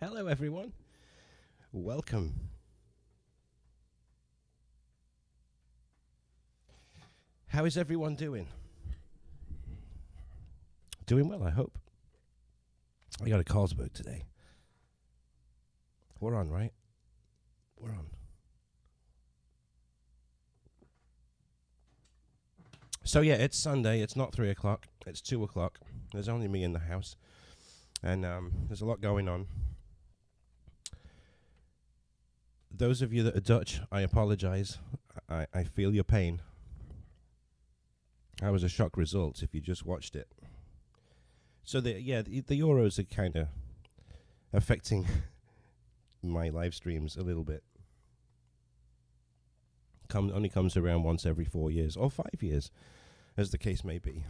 Hello, everyone. Welcome. How is everyone doing? Doing well, I hope. I got a Carlsberg today. We're on, right? We're on. So yeah, it's Sunday. It's not 3 o'clock. It's 2 o'clock. There's only me in the house. And there's a lot going on. Those of you that are Dutch, I apologize. I feel your pain. That was a shock result if you just watched it. So the Euros are kind of affecting my live streams a little bit. Only comes around once every 4 years or 5 years, as the case may be.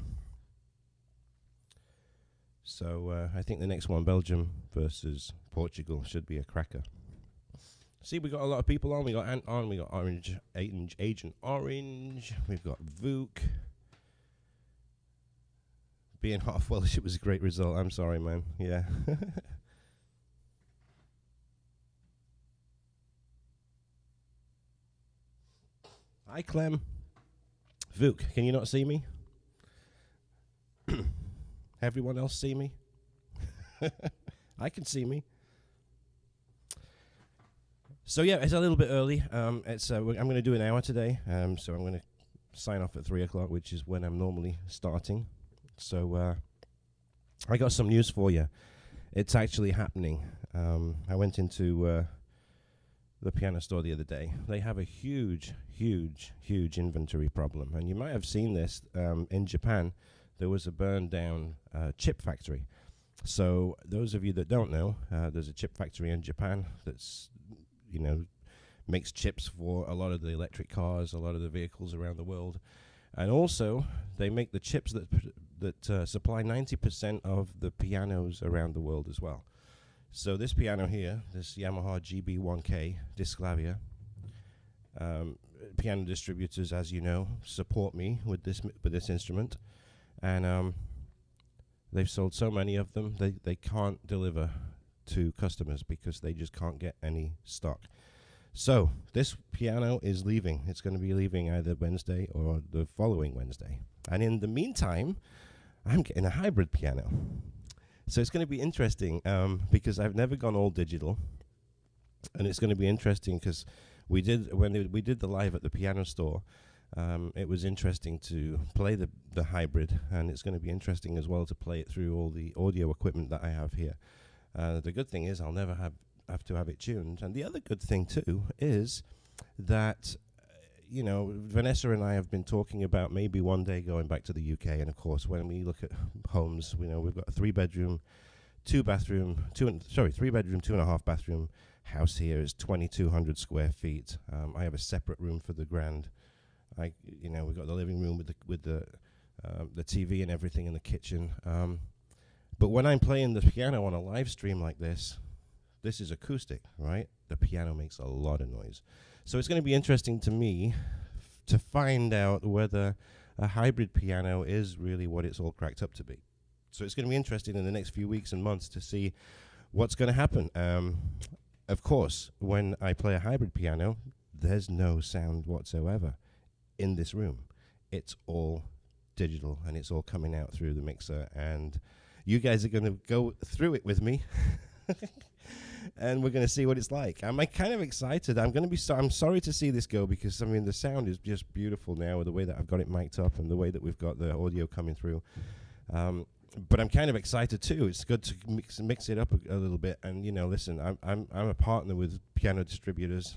So I think the next one, Belgium versus Portugal, should be a cracker. See, we got a lot of people on. We got Ant on. We got Orange, Agent Orange. We've got Vuk. Being half Welsh, it was a great result. I'm sorry, man. Yeah. Hi, Clem. Vuk, can you not see me? Everyone else see me? I can see me. So yeah, it's a little bit early. I'm going to do an hour today. So I'm going to sign off at 3 o'clock, which is when I'm normally starting. So I got some news for you. It's actually happening. I went into the piano store the other day. They have a huge inventory problem. And you might have seen this in Japan. There was a burned down chip factory. So those of you that don't know, there's a chip factory in Japan that's, makes chips for a lot of the electric cars, a lot of the vehicles around the world. And also, they make the chips that supply 90% of the pianos around the world as well. So this piano here, this Yamaha GB1K Disclavia, piano distributors, as you know, support me with this instrument, and they've sold so many of them they can't deliver to customers because they just can't get any stock. So this piano is leaving. It's going to be leaving either Wednesday or the following Wednesday. And in the meantime, I'm getting a hybrid piano. So it's going to be interesting because I've never gone all digital. And it's going to be interesting because we did the live at the piano store. It was interesting to play the hybrid, and it's going to be interesting as well to play it through all the audio equipment that I have here. The good thing is I'll never have to have it tuned. And the other good thing, too, is that, Vanessa and I have been talking about maybe one day going back to the UK. And, of course, when we look at homes, we've got a 3-bedroom, 2-bathroom, 3-bedroom, 2.5-bathroom house here. It's 2,200 square feet. I have a separate room for the grand. We've got the living room with the TV and everything in the kitchen. But when I'm playing the piano on a live stream like this is acoustic, right? The piano makes a lot of noise. So it's going to be interesting to me to find out whether a hybrid piano is really what it's all cracked up to be. So it's going to be interesting in the next few weeks and months to see what's going to happen. Of course, when I play a hybrid piano, there's no sound whatsoever in this room. It's all digital, and it's all coming out through the mixer, and you guys are going to go through it with me, and we're going to see what it's like. I'm kind of excited. I'm sorry to see this go because, the sound is just beautiful now with the way that I've got it mic'd up and the way that we've got the audio coming through. But I'm kind of excited too. It's good to mix it up a little bit. And listen, I'm a partner with piano distributors.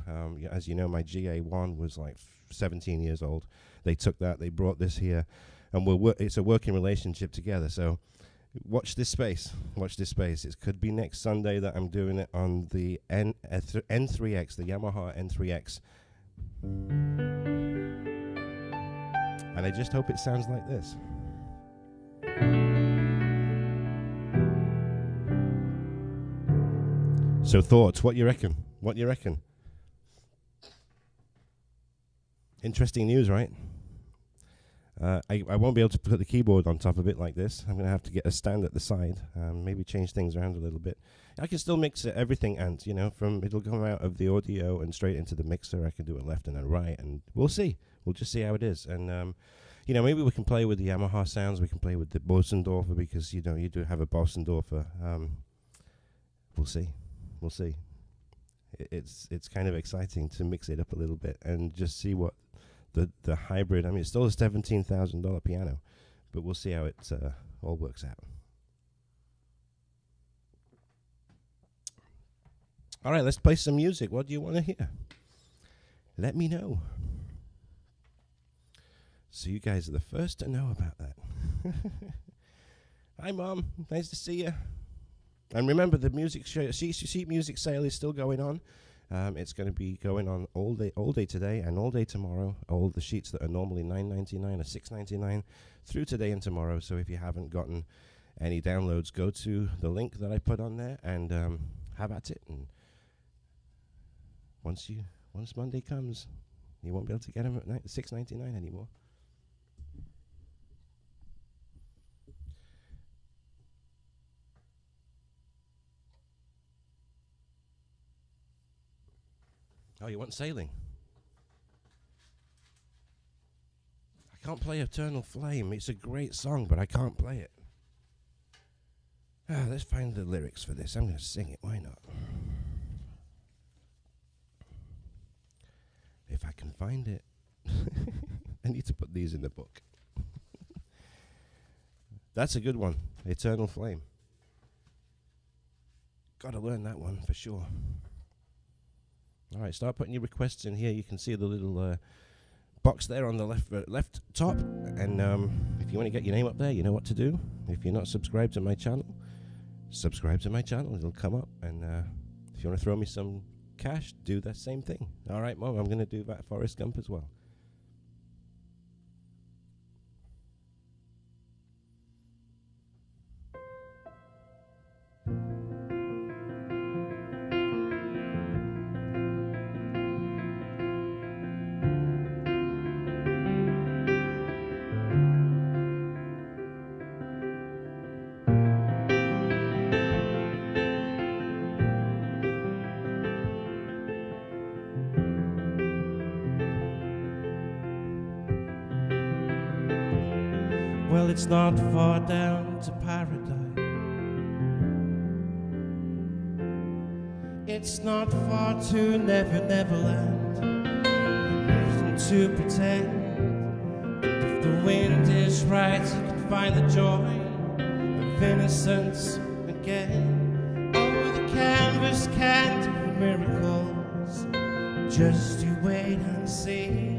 As you know, my GA1 was like 17 years old. They took that, they brought this here, and it's a working relationship together. So watch this space. Watch this space. It could be next Sunday that I'm doing it on the N3X, the Yamaha N3X. And I just hope it sounds like this. So thoughts, what you reckon? Interesting news, right? I won't be able to put the keyboard on top of it like this. I'm going to have to get a stand at the side, maybe change things around a little bit. I can still mix everything, and it'll come out of the audio and straight into the mixer. I can do it left and then right, and we'll see. We'll just see how it is. And maybe we can play with the Yamaha sounds. We can play with the Bosendorfer, because you do have a Bosendorfer. We'll see. We'll see. It's kind of exciting to mix it up a little bit and just see what the hybrid. I mean, it's still a $17,000 piano, but we'll see how it all works out. All right, let's play some music. What do you want to hear? Let me know. So you guys are the first to know about that. Hi, Mom. Nice to see you. And remember, the sheet music sale is still going on. It's going to be going on all day today and all day tomorrow. All the sheets that are normally $9.99 or $6.99 through today and tomorrow. So if you haven't gotten any downloads, go to the link that I put on there and have at it. And once Monday comes, you won't be able to get them at $6.99 anymore. Oh, you want Sailing? I can't play Eternal Flame. It's a great song, but I can't play it. Let's find the lyrics for this. I'm going to sing it. Why not? If I can find it. I need to put these in the book. That's a good one. Eternal Flame. Got to learn that one for sure. All right, start putting your requests in here. You can see the little box there on the left top. And if you want to get your name up there, you know what to do. If you're not subscribed to my channel, subscribe to my channel. It'll come up. And if you want to throw me some cash, do that same thing. All right, Mom, I'm going to do that Forrest Gump as well. Well, it's not far down to paradise. It's not far to Neverland. Nothing to pretend. If the wind is right, you can find the joy of innocence again. Oh, the canvas can do miracles. Just you wait and see.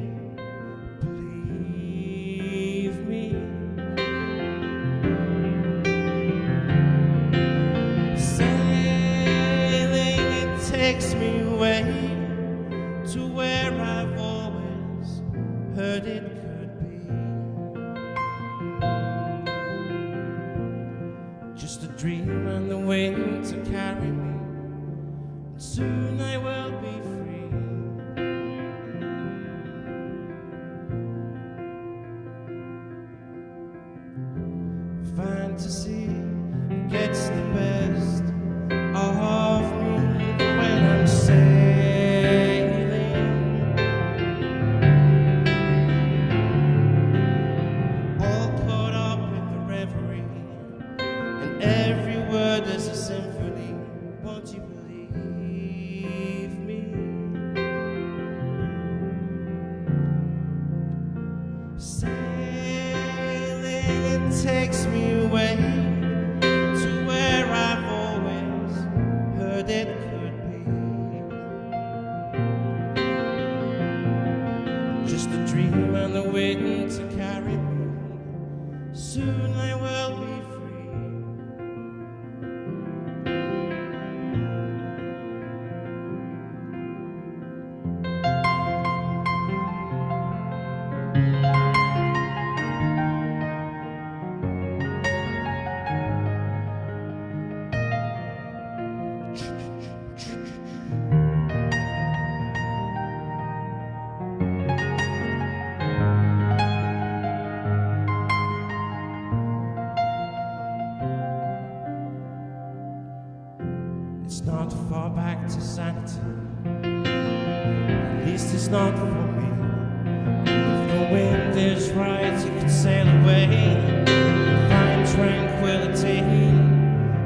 Takes me away to where I've always heard it could be. Just a dream and the wind to carry me, and soon I will be free. Fantasy gets the best of me. I'm sailing, all caught up in the reverie, and every word is a symphony. Won't you believe me? Sailing, it takes me away to where I've always heard it. Just a dream and the wind to carry me. Soon I will be sanity. At least it's not for me. If the wind is right, you can sail away, find tranquility.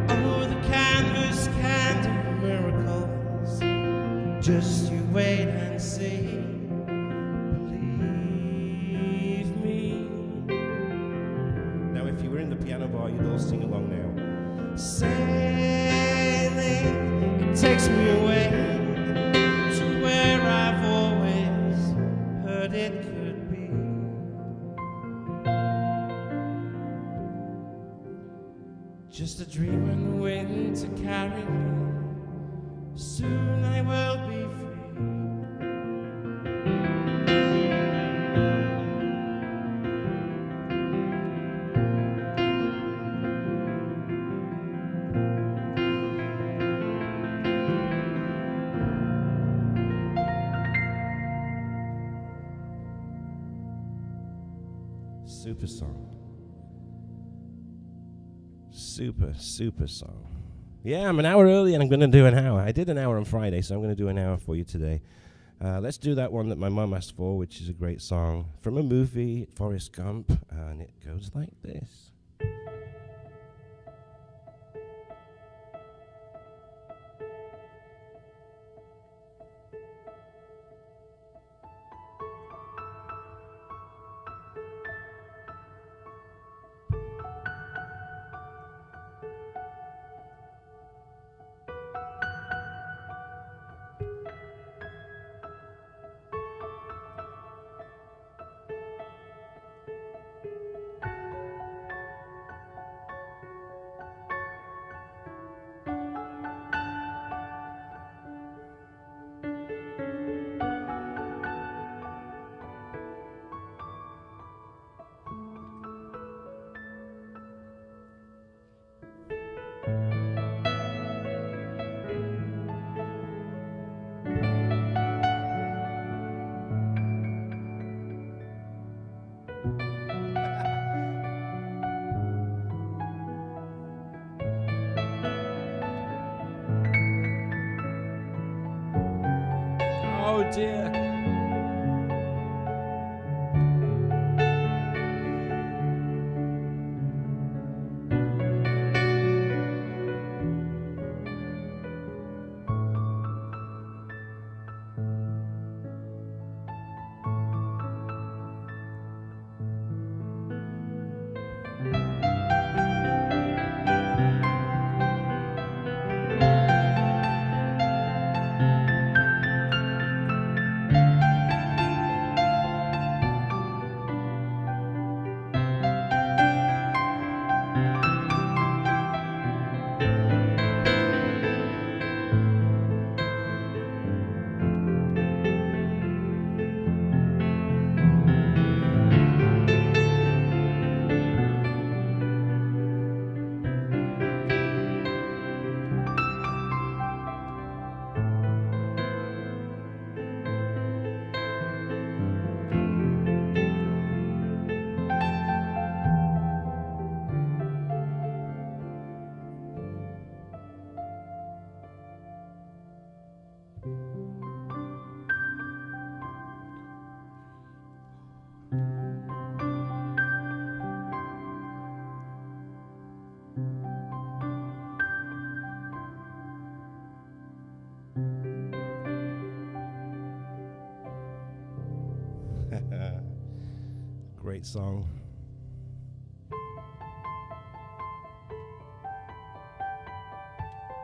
Oh, the canvas can do miracles. Just you wait and see. Believe me. Now, if you were in the piano bar, you'd all sing along now. Sailing, it takes me away to where I've always heard it could be. Just a dream and the wind to carry me. Soon I will be free. Super song. Super song. Yeah, I'm an hour early and I'm going to do an hour. I did an hour on Friday, so I'm going to do an hour for you today. Let's do that one that my mum asked for, which is a great song from a movie, Forrest Gump, and it goes like this. Oh dear. Great song.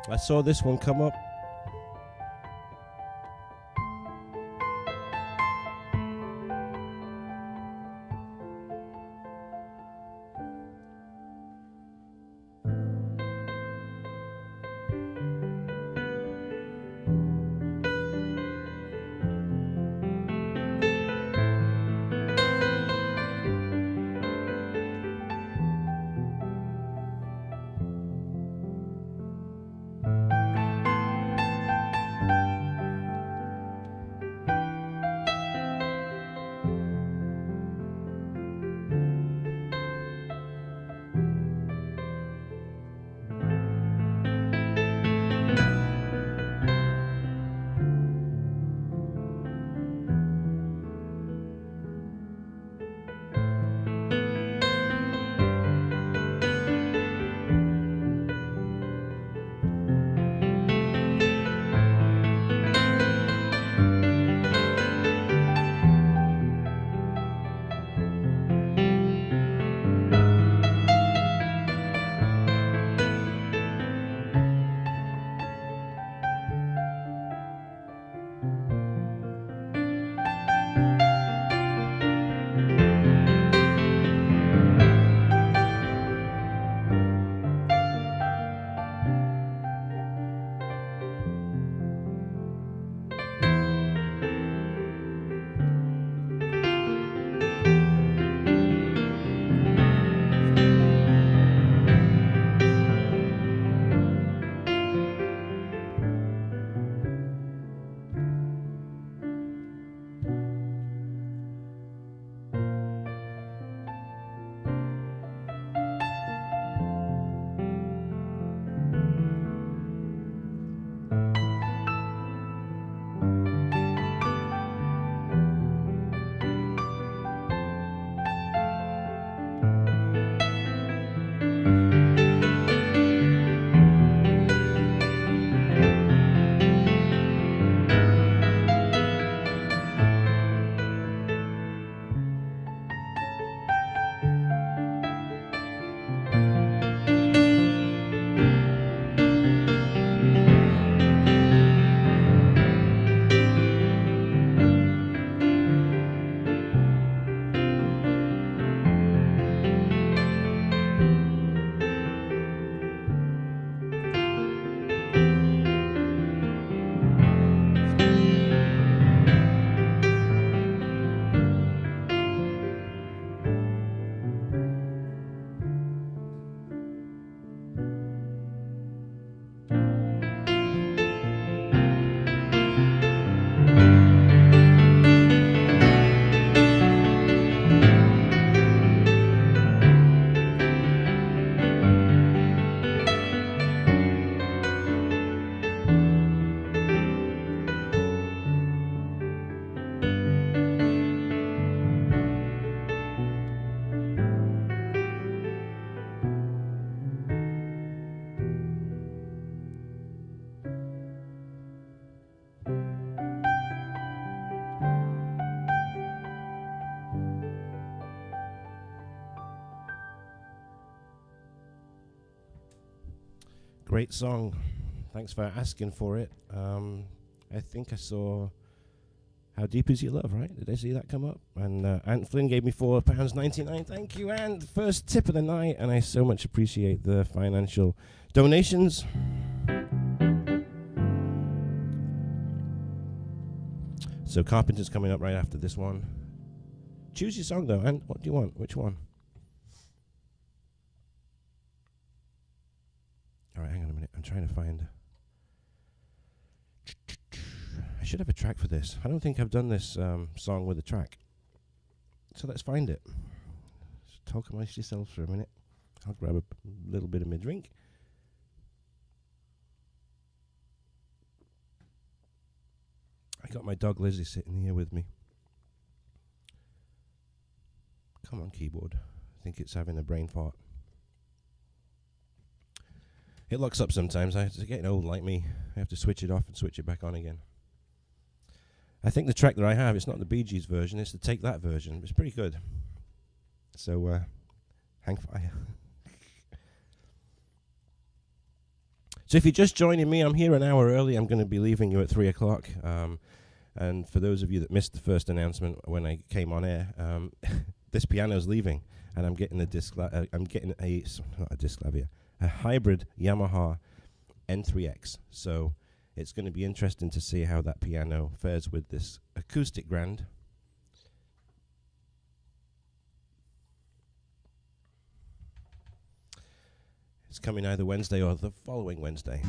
I saw this one come up. Great song. Thanks for asking for it. I think I saw How Deep Is Your Love, right? Did I see that come up? And Ant Flynn gave me £4.99. Thank you, Ant. First tip of the night, and I so much appreciate the financial donations. So Carpenters coming up right after this one. Choose your song, though, Ant. What do you want? Which one? All right, hang on a minute. I'm trying to find... I should have a track for this. I don't think I've done this song with a track. So let's find it. Just talk amongst yourselves for a minute. I'll grab a little bit of my drink. I got my dog Lizzie sitting here with me. Come on, keyboard. I think it's having a brain fart. It locks up sometimes. It's getting old like me. I have to switch it off and switch it back on again. I think the track that I have, it's not the Bee Gees version, it's the Take That version. It's pretty good. So, hang fire. So if you're just joining me, I'm here an hour early. I'm going to be leaving you at 3 o'clock. And for those of you that missed the first announcement when I came on air, this piano's leaving, and I'm getting a hybrid Yamaha N3X. So it's going to be interesting to see how that piano fares with this acoustic grand. It's coming either Wednesday or the following Wednesday.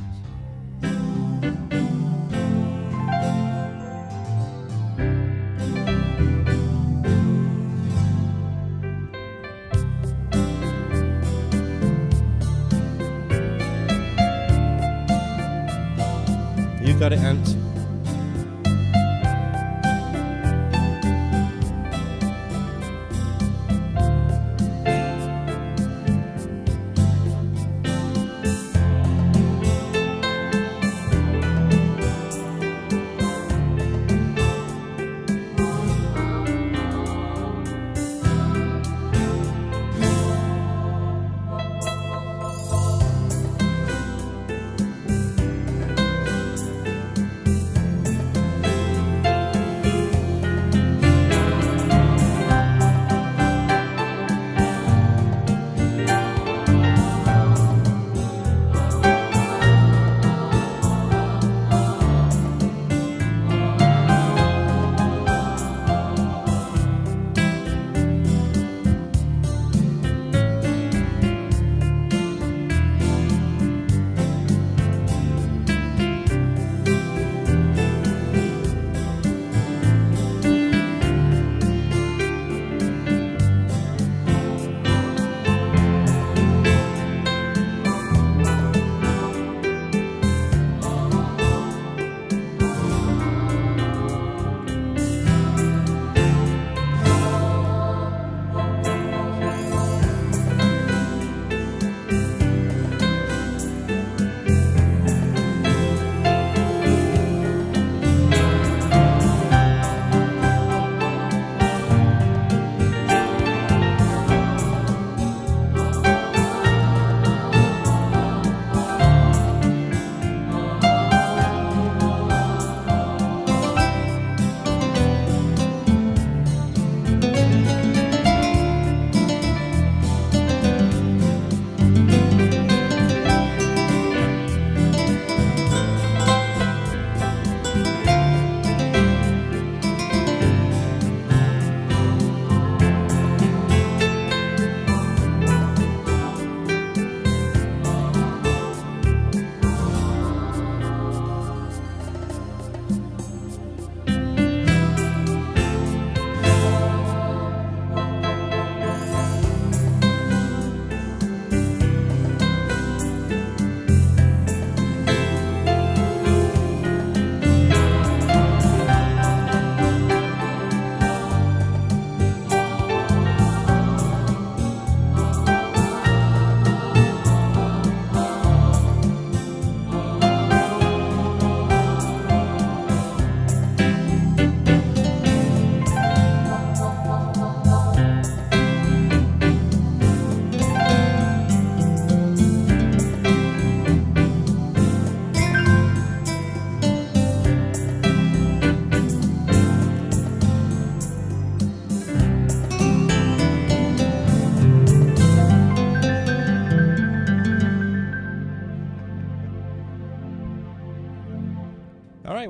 You got it, Ant.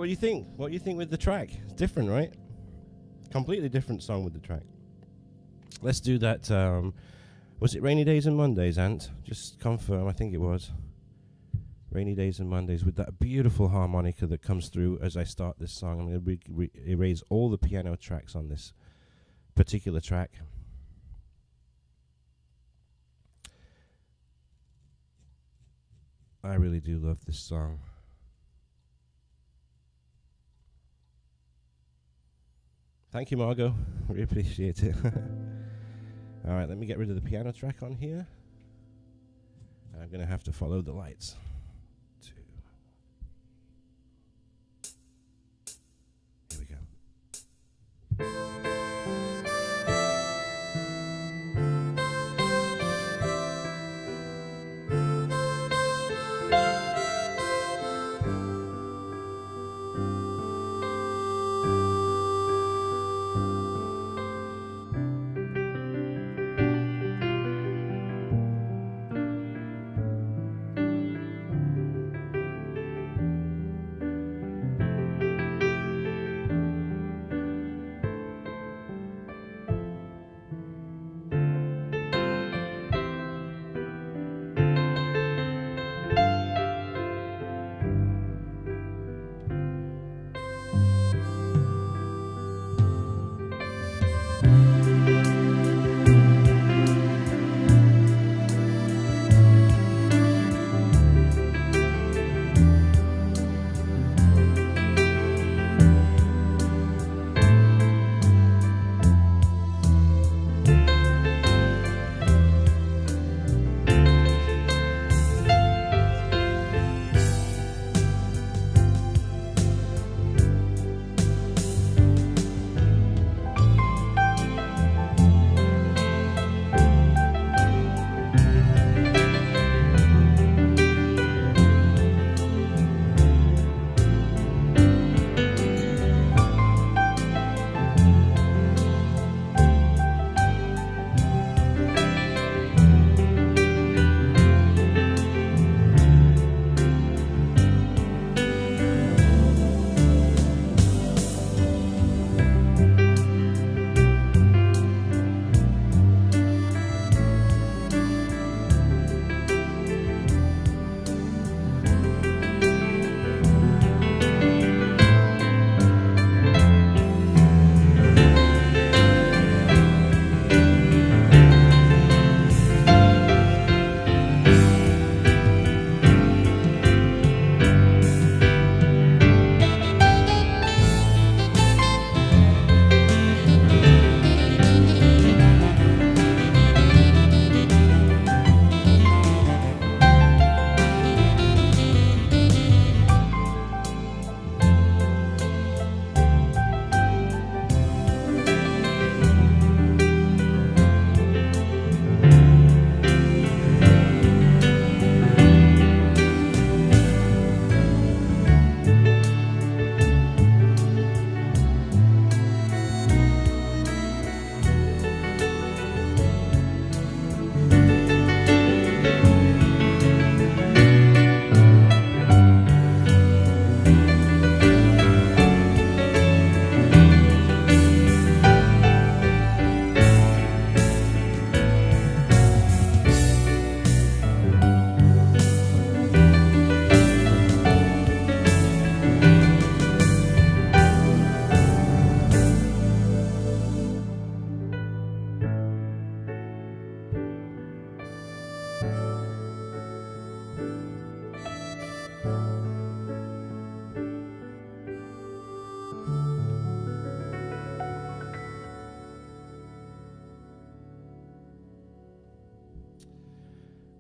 what do you think? What do you think with the track? It's different, right? Completely different song with the track. Let's do that. Was it Rainy Days and Mondays, Ant? Just confirm. I think it was. Rainy Days and Mondays with that beautiful harmonica that comes through as I start this song. I'm going to erase all the piano tracks on this particular track. I really do love this song. Thank you, Margot. Really appreciate it. All right, let me get rid of the piano track on here. I'm going to have to follow the lights. Here we go.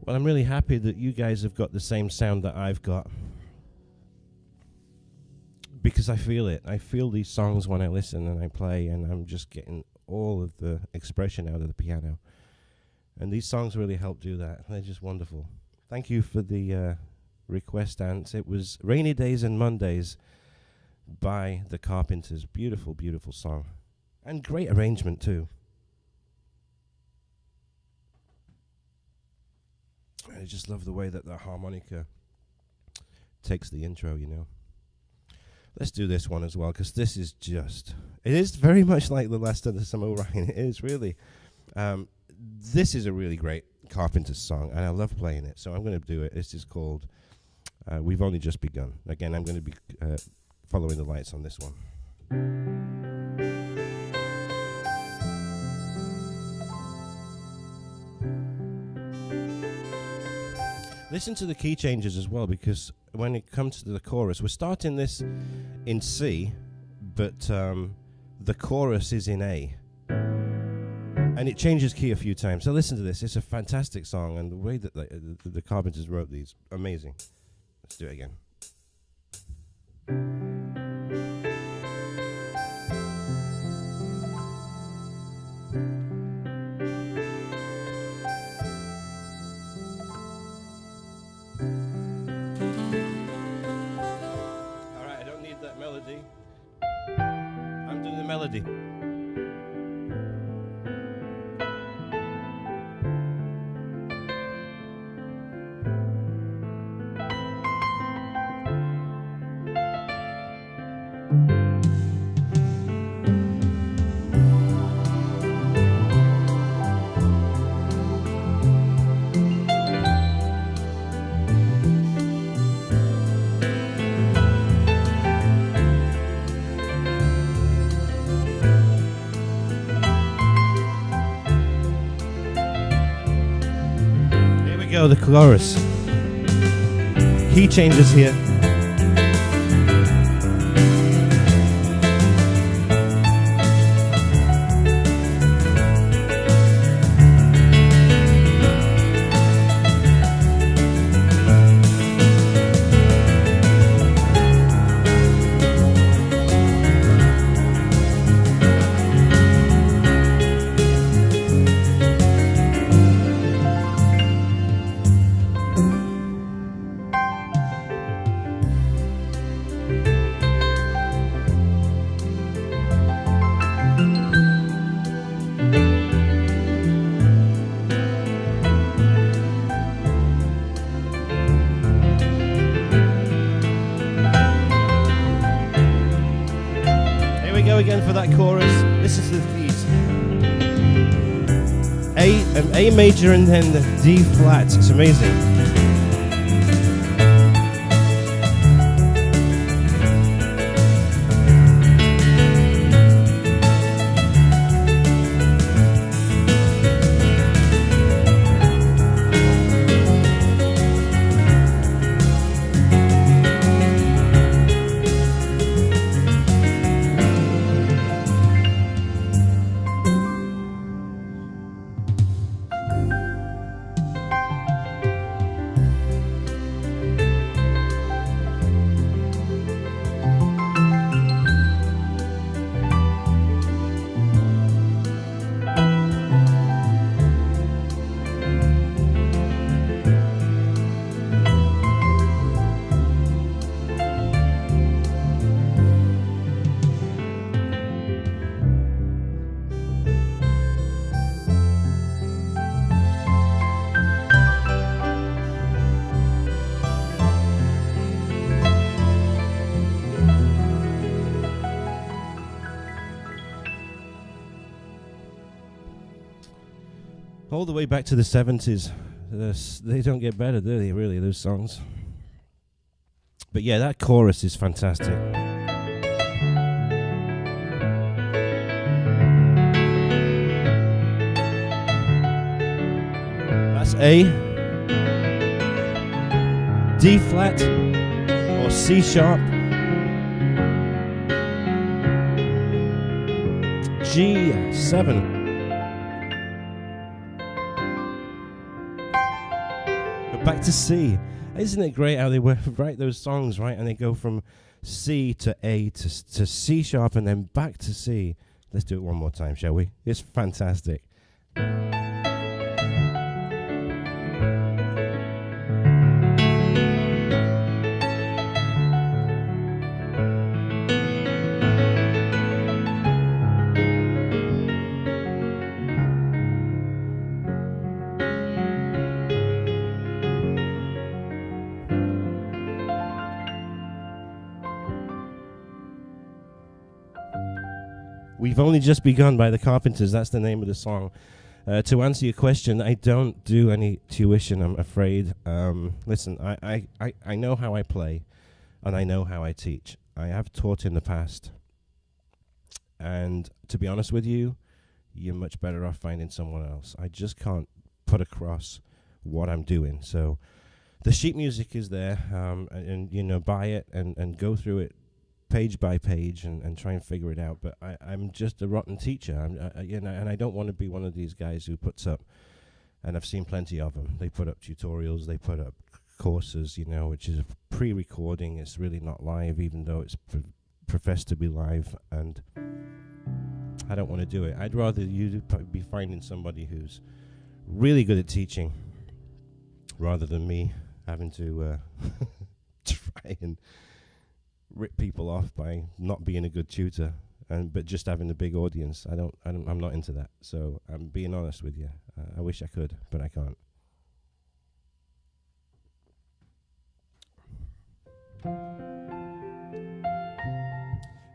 Well, I'm really happy that you guys have got the same sound that I've got, because I feel it. I feel these songs when I listen and I play, and I'm just getting all of the expression out of the piano. And these songs really help do that. They're just wonderful. Thank you for the request, Ants. It was Rainy Days and Mondays by the Carpenters. Beautiful, beautiful song. And great arrangement, too. I just love the way that the harmonica takes the intro, you know. Let's do this one as well, because this is just... It is very much like the last of the Summer Ryan. It is, really. This is a really great Carpenters song, and I love playing it, so I'm going to do it. This is called We've Only Just Begun. Again, I'm going to be following the lights on this one. Listen to the key changes as well, because when it comes to the chorus, we're starting this in C, but the chorus is in A. And it changes key a few times. So listen to this. It's a fantastic song, and the way that the Carpenters wrote these, amazing. Let's do it again. All right, I don't need that melody. I'm doing the melody. The chorus. Key changes here. Again for that chorus. Listen to the keys. A major and then the D flat. It's amazing. All the way back to the 70s. They don't get better, do they, really, those songs? But yeah, that chorus is fantastic. That's A, D flat, or C sharp, G7. Back to C. Isn't it great how they write those songs, right? And they go from C to A to C sharp and then back to C. Let's do it one more time, shall we? It's fantastic. We've Only Just Begun by the Carpenters. That's the name of the song. To answer your question, I don't do any tuition, I'm afraid. Listen, I know how I play, and I know how I teach. I have taught in the past. And to be honest with you, you're much better off finding someone else. I just can't put across what I'm doing. So the sheet music is there, and you know, buy it and go through it page by page and try and figure it out. But I'm just a rotten teacher. You know, and I don't want to be one of these guys who puts up, and I've seen plenty of them. They put up tutorials, they put up courses, you know, which is pre-recording. It's really not live, even though it's professed to be live, and I don't want to do it. I'd rather you be finding somebody who's really good at teaching rather than me having to try and rip people off by not being a good tutor, but just having a big audience. I'm not into that. So I'm being honest with you. I wish I could, but I can't.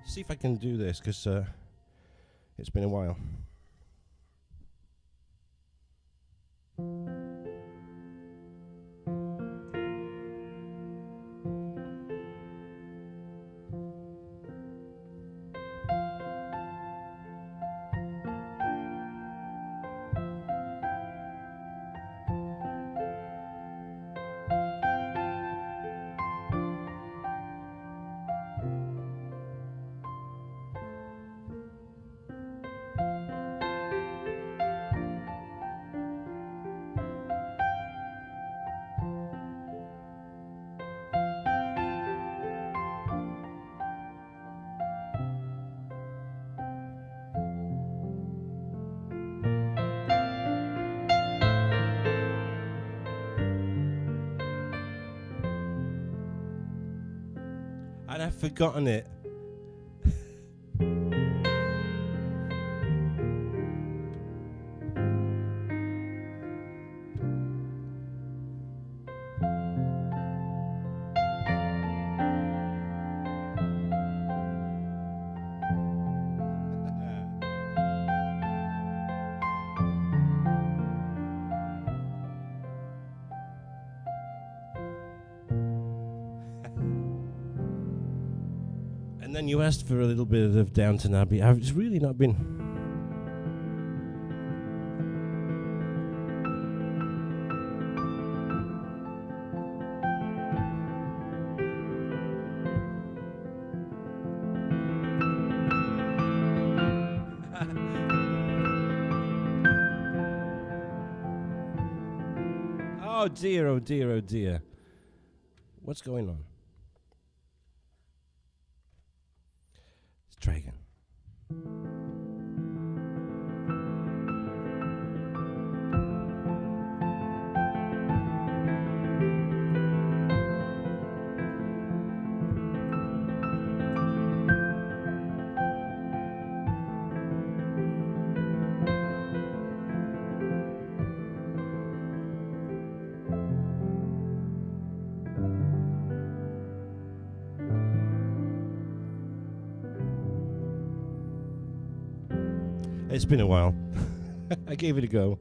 See if I can do this, because it's been a while. And I've forgotten it. And then you asked for a little bit of Downton Abbey. I've really not been. Oh dear, oh dear, oh dear. What's going on? Let's try again. It's been a while. I gave it a go.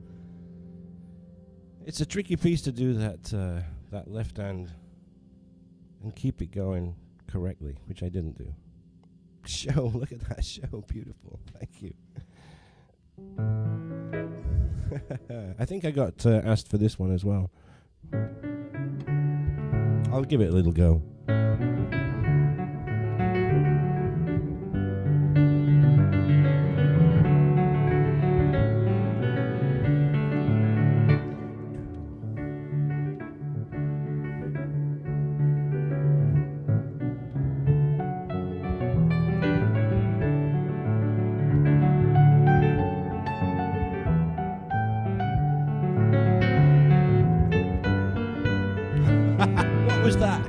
It's a tricky piece to do that left hand and keep it going correctly, which I didn't do. Show, look at that show, beautiful. Thank you. I think I got asked for this one as well. I'll give it a little go. What was that?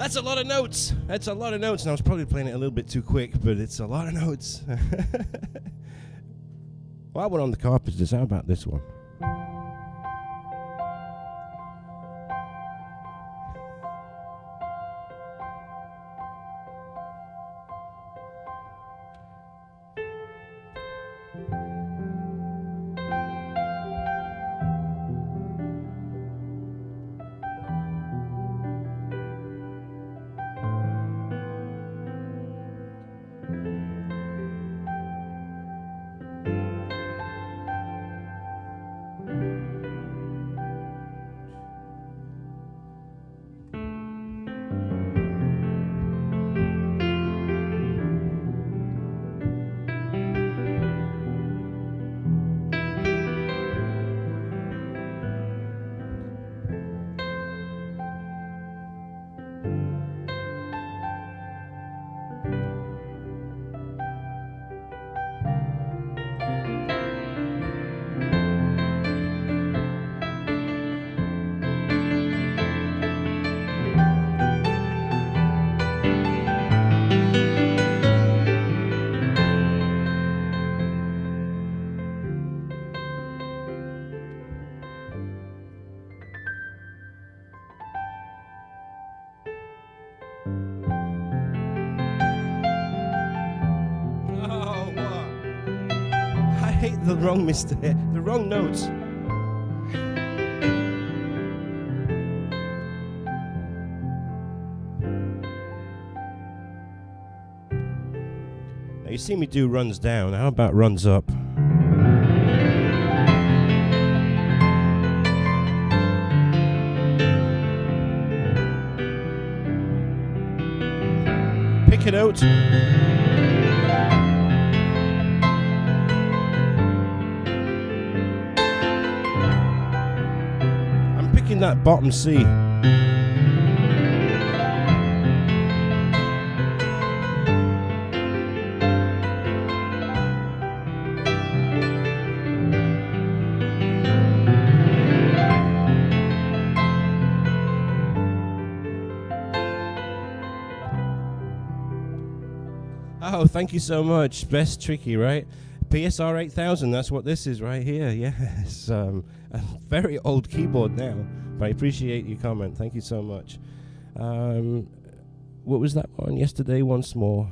That's a lot of notes. That's a lot of notes, and I was probably playing it a little bit too quick, but it's a lot of notes. While we're on the Carpenters, how about this one? The wrong mistake, the wrong notes. Now you see me do runs down. How about runs up? Pick it out. That bottom C. Oh, thank you so much. Best Tricky, right? PSR 8000, that's what this is right here. Yes, a very old keyboard now, but I appreciate your comment. Thank you so much. What was that one? Yesterday, Once More.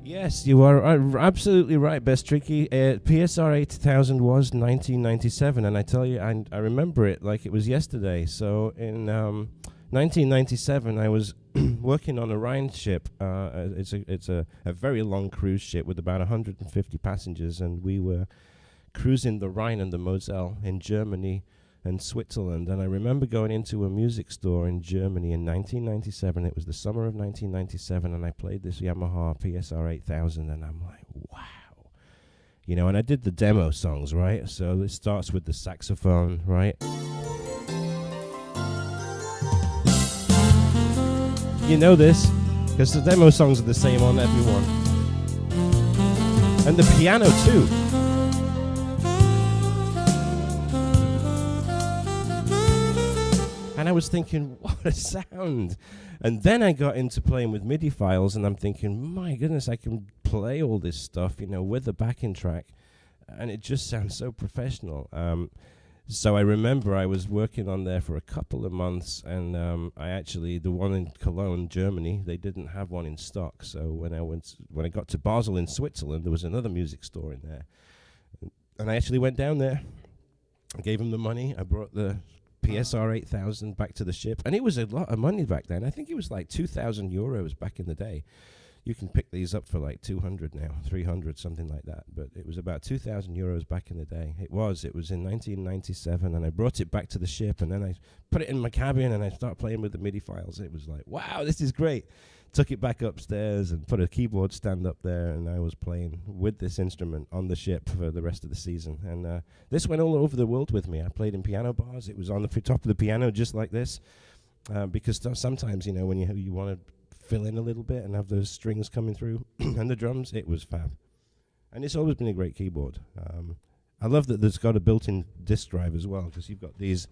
Yes, you are absolutely right, Best Tricky. PSR 8000 was 1997, and I tell you, I remember it like it was yesterday. So in 1997, I was working on a Rhine ship. It's a very long cruise ship with about 150 passengers, and we were cruising the Rhine and the Moselle in Germany and Switzerland. And I remember going into a music store in Germany in 1997. It was the summer of 1997, and I played this Yamaha PSR 8000, and I'm like, wow. You know, and I did the demo songs, right? So it starts with the saxophone, right? You know this, because the demo songs are the same on everyone. And the piano too. And I was thinking, what a sound. And then I got into playing with MIDI files, and I'm thinking, my goodness, I can play all this stuff, with the backing track. And it just sounds so professional. So I remember I was working on there for a couple of months, and the one in Cologne, Germany, they didn't have one in stock. So when I got to Basel in Switzerland, there was another music store in there. And I actually went down there. I gave them the money. I brought the PSR 8000 back to the ship, and it was a lot of money back then. I think it was like 2,000 euros back in the day. You can pick these up for like 200 now, 300, something like that. But it was about 2,000 euros back in the day. It was in 1997, and I brought it back to the ship, and then I put it in my cabin, and I started playing with the MIDI files. It was like, wow, this is great. Took it back upstairs and put a keyboard stand up there, and I was playing with this instrument on the ship for the rest of the season. And this went all over the world with me. I played in piano bars. It was on the top of the piano just like this, because sometimes, when you want to fill in a little bit and have those strings coming through and the drums, it was fab. And it's always been a great keyboard. I love that there's got a built-in disk drive as well, because you've got these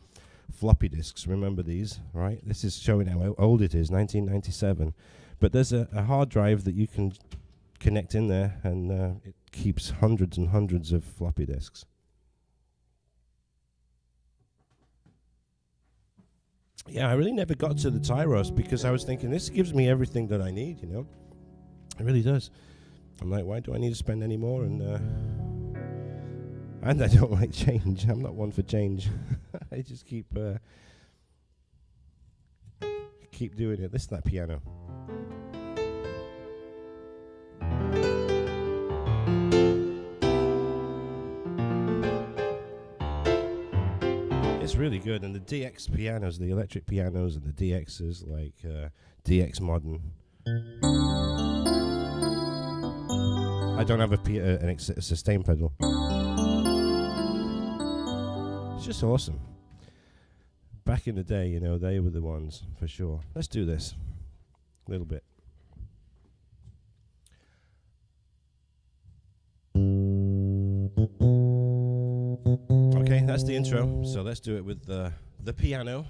floppy disks. Remember these, right? This is showing how old it is, 1997. But there's a hard drive that you can connect in there, and it keeps hundreds and hundreds of floppy disks. Yeah, I really never got to the Tyros because I was thinking, this gives me everything that I need, It really does. I'm like, why do I need to spend any more? And I don't like change. I'm not one for change. I just keep doing it. Listen to that piano. It's really good, and the DX pianos, the electric pianos, and the DXs, like DX Modern. I don't have a sustain pedal. It's just awesome. Back in the day, they were the ones for sure. Let's do this a little bit. Okay, that's the intro. So let's do it with the piano.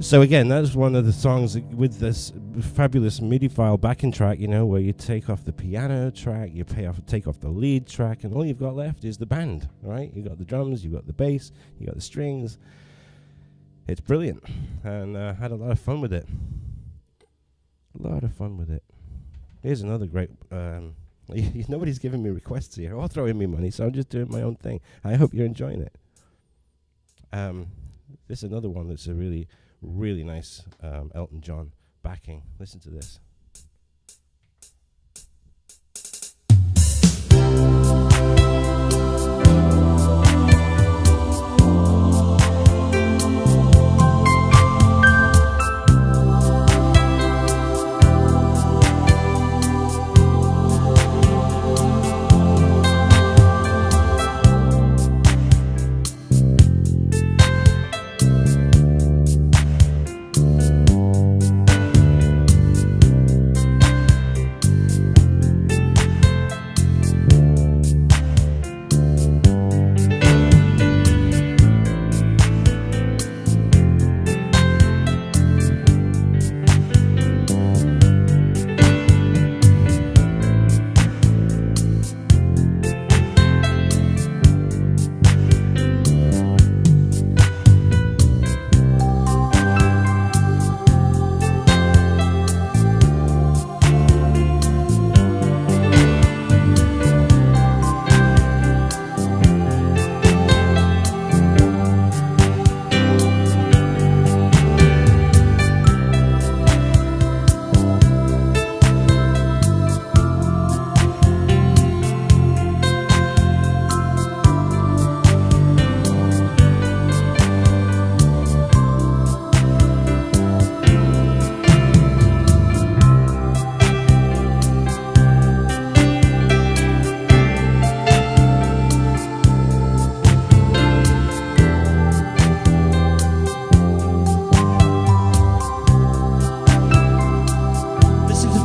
So again, that's one of the songs with this fabulous MIDI file backing track, where you take off the piano track, take off the lead track, and all you've got left is the band, right? You've got the drums, you've got the bass, you've got the strings. It's brilliant, and I had a lot of fun with it. Here's another great... nobody's giving me requests here or throwing me money, so I'm just doing my own thing. I hope you're enjoying it. This is another one that's a really, really nice Elton John backing. Listen to this.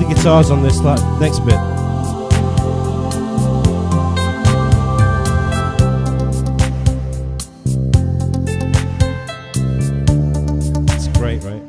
Guitars on this next bit. It's great, right?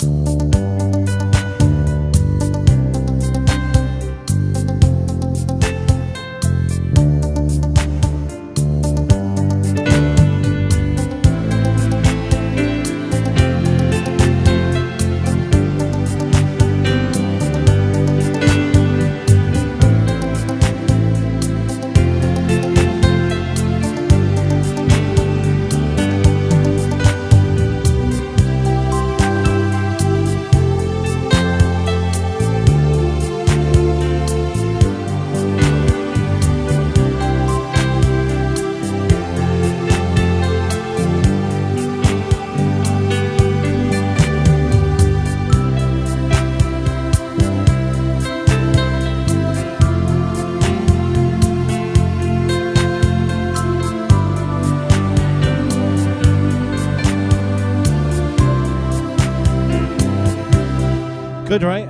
Good, right?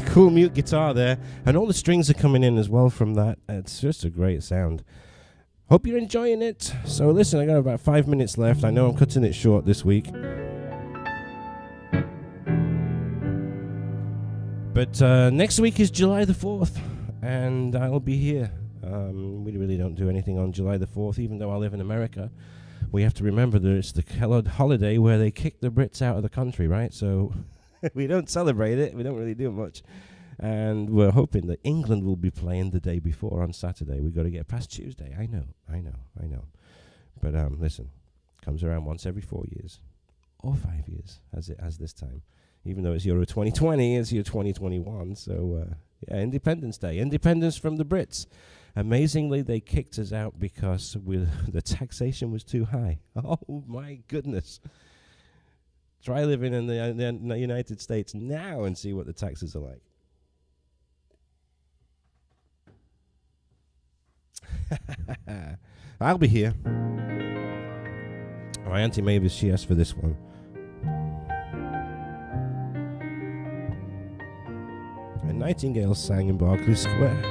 Cool mute guitar there. And all the strings are coming in as well from that. It's just a great sound. Hope you're enjoying it. So listen, I got about 5 minutes left. I know I'm cutting it short this week. But next week is July the 4th. And I'll be here. We really don't do anything on July the 4th, even though I live in America. We have to remember that it's the holiday where they kick the Brits out of the country, right? So... we don't celebrate it. We don't really do much. And we're hoping that England will be playing the day before on Saturday. We've got to get past Tuesday. I know. But listen, comes around once every 4 years. Or 5 years, as it has this time. Even though it's Euro 2020, it's year 2021. So, Independence Day. Independence from the Brits. Amazingly, they kicked us out because the taxation was too high. Oh, my goodness. Try living in the United States now and see what the taxes are like. I'll be here. My Auntie Mavis, she asked for this one. A nightingale sang in Berkeley Square.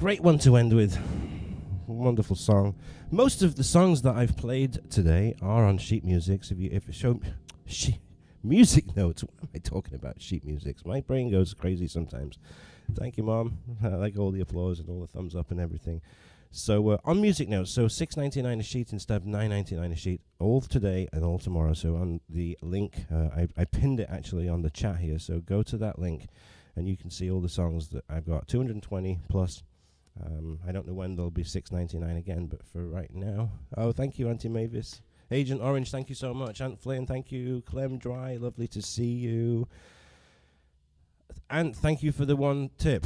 great one to end with. Wonderful song. Most of the songs that I've played today are on sheet music. So if you show music notes, what am I talking about? Sheet music. My brain goes crazy sometimes. Thank you, Mom. I like all the applause and all the thumbs up and everything. So on music notes, so $6.99 a sheet instead of $9.99 a sheet, all today and all tomorrow. So on the link, I pinned it actually on the chat here. So go to that link, and you can see all the songs that I've got. 220 plus. I don't know when there'll be $6.99 again, but for right now. Oh, thank you, Auntie Mavis. Agent Orange, thank you so much. Aunt Flynn, thank you. Clem Dry, lovely to see you. And thank you for the one tip.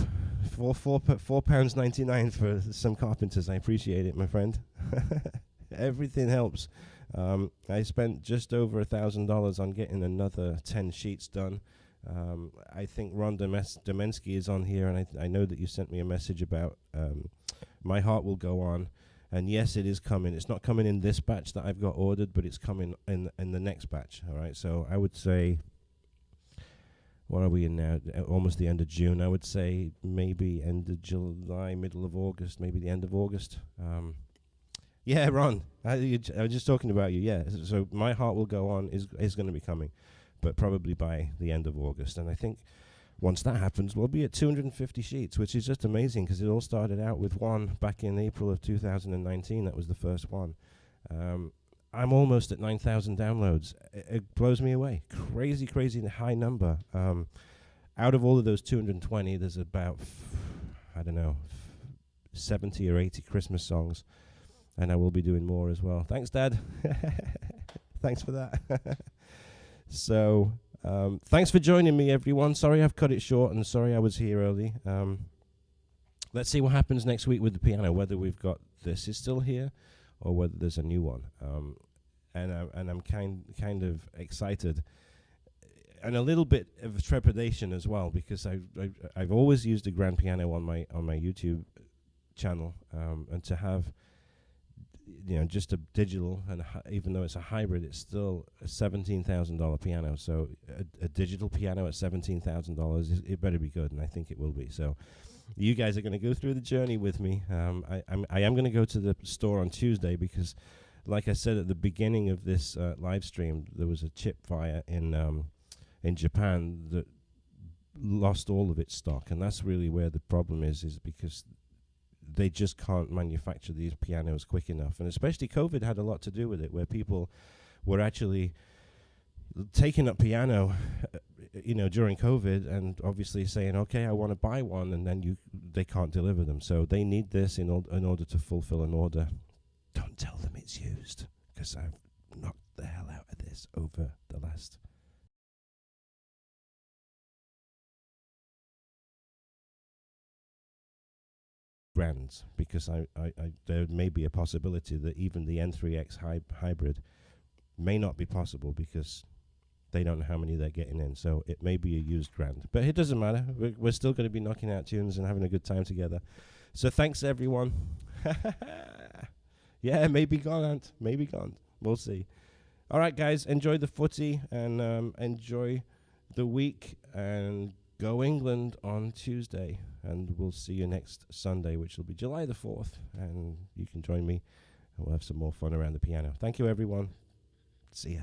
£4.99 for some Carpenters. I appreciate it, my friend. Everything helps. I spent just over $1,000 on getting another 10 sheets done. I think Ron Domensky is on here, and I know that you sent me a message about My Heart Will Go On. And yes, it is coming. It's not coming in this batch that I've got ordered, but it's coming in the next batch. All right, so I would say, what are we in now? Almost the end of June. I would say maybe end of July, middle of August, maybe the end of August. Yeah, Ron, I was just talking about you. Yeah, so My Heart Will Go On is going to be coming, but probably by the end of August. And I think once that happens, we'll be at 250 sheets, which is just amazing because it all started out with one back in April of 2019. That was the first one. I'm almost at 9,000 downloads. It blows me away. Crazy high number. Out of all of those 220, there's about, 70 or 80 Christmas songs. And I will be doing more as well. Thanks, Dad. Thanks for that. So, thanks for joining me, everyone. Sorry I've cut it short, and sorry I was here early. Let's see what happens next week with the piano, whether we've got This Is Still Here or whether there's a new one. And I'm kind of excited and a little bit of trepidation as well, because I've always used a grand piano on my YouTube channel, and to have just a digital, and even though it's a hybrid, it's still a $17,000 piano. So a digital piano at $17,000, it better be good, and I think it will be. So you guys are going to go through the journey with me. I am going to go to the store on Tuesday because, like I said at the beginning of this live stream, there was a chip fire in Japan that lost all of its stock, and that's really where the problem is because they just can't manufacture these pianos quick enough. And especially COVID had a lot to do with it, where people were actually taking up piano, during COVID, and obviously saying, okay, I want to buy one, and then they can't deliver them. So they need this in order to fulfill an order. Don't tell them it's used, because I've knocked the hell out of this over the last brands, because I there may be a possibility that even the N3X hybrid may not be possible because they don't know how many they're getting in. So it may be a used grand, but it doesn't matter. We're still going to be knocking out tunes and having a good time together. So thanks, everyone. Yeah, maybe gone, Ant. Maybe gone. We'll see. All right, guys, enjoy the footy and enjoy the week, and go England on Tuesday. And we'll see you next Sunday, which will be July the 4th. And you can join me, and we'll have some more fun around the piano. Thank you, everyone. See ya.